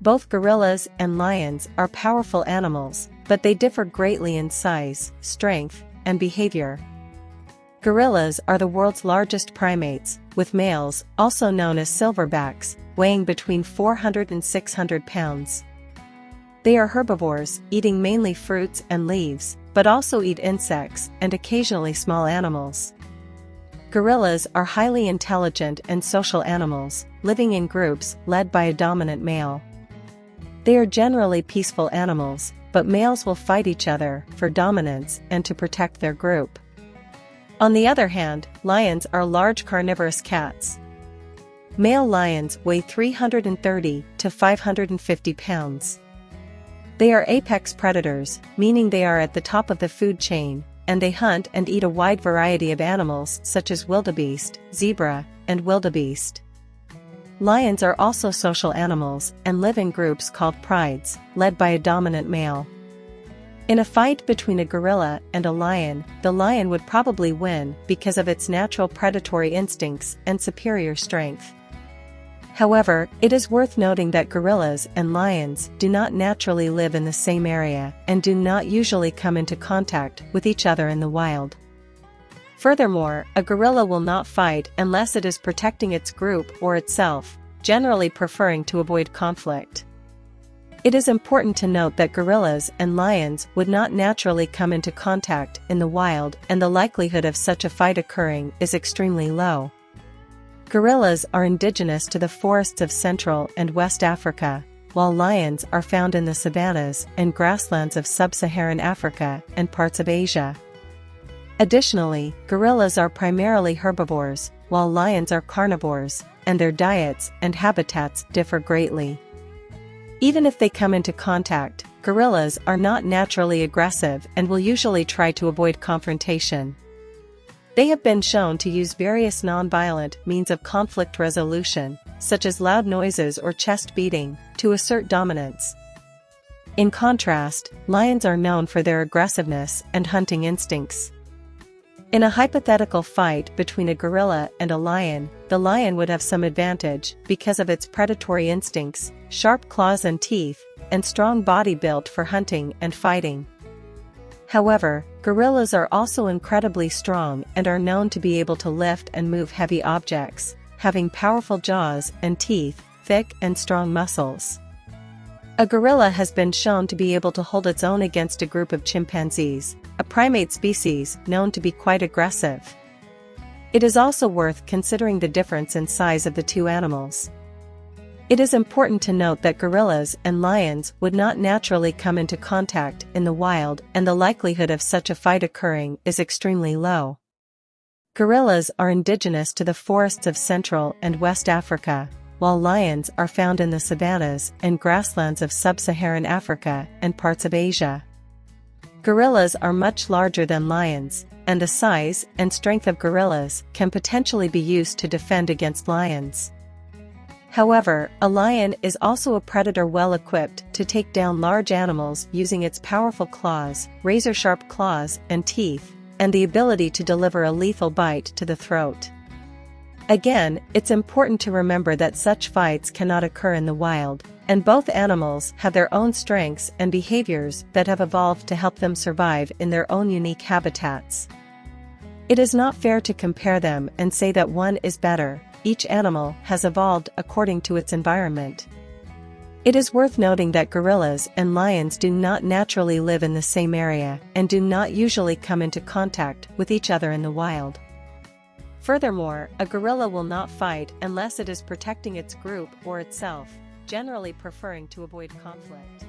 Both gorillas and lions are powerful animals, but they differ greatly in size, strength, and behavior. Gorillas are the world's largest primates, with males, also known as silverbacks, weighing between 400 and 600 pounds. They are herbivores, eating mainly fruits and leaves, but also eat insects and occasionally small animals. Gorillas are highly intelligent and social animals, living in groups led by a dominant male. They are generally peaceful animals, but males will fight each other for dominance and to protect their group. On the other hand, lions are large carnivorous cats. Male lions weigh 330 to 550 pounds. They are apex predators, meaning they are at the top of the food chain, and they hunt and eat a wide variety of animals such as wildebeest, zebra, and wildebeest. Lions are also social animals and live in groups called prides, led by a dominant male. In a fight between a gorilla and a lion, the lion would probably win because of its natural predatory instincts and superior strength. However, it is worth noting that gorillas and lions do not naturally live in the same area and do not usually come into contact with each other in the wild. Furthermore, a gorilla will not fight unless it is protecting its group or itself, generally preferring to avoid conflict. It is important to note that gorillas and lions would not naturally come into contact in the wild, and the likelihood of such a fight occurring is extremely low. Gorillas are indigenous to the forests of Central and West Africa, while lions are found in the savannas and grasslands of sub-Saharan Africa and parts of Asia. Additionally, gorillas are primarily herbivores, while lions are carnivores, and their diets and habitats differ greatly. Even if they come into contact, gorillas are not naturally aggressive and will usually try to avoid confrontation. They have been shown to use various non-violent means of conflict resolution, such as loud noises or chest beating, to assert dominance. In contrast, lions are known for their aggressiveness and hunting instincts. In a hypothetical fight between a gorilla and a lion, the lion would have some advantage because of its predatory instincts, sharp claws and teeth, and strong body built for hunting and fighting. However, gorillas are also incredibly strong and are known to be able to lift and move heavy objects, having powerful jaws and teeth, thick and strong muscles. A gorilla has been shown to be able to hold its own against a group of chimpanzees, a primate species known to be quite aggressive. It is also worth considering the difference in size of the two animals. It is important to note that gorillas and lions would not naturally come into contact in the wild, and the likelihood of such a fight occurring is extremely low. Gorillas are indigenous to the forests of Central and West Africa, while lions are found in the savannas and grasslands of sub-Saharan Africa and parts of Asia. Gorillas are much larger than lions, and the size and strength of gorillas can potentially be used to defend against lions. However, a lion is also a predator well equipped to take down large animals using its powerful claws, razor-sharp claws and teeth, and the ability to deliver a lethal bite to the throat. Again, it's important to remember that such fights cannot occur in the wild, and both animals have their own strengths and behaviors that have evolved to help them survive in their own unique habitats. It is not fair to compare them and say that one is better. Each animal has evolved according to its environment. It is worth noting that gorillas and lions do not naturally live in the same area and do not usually come into contact with each other in the wild. Furthermore, a gorilla will not fight unless it is protecting its group or itself, generally preferring to avoid conflict.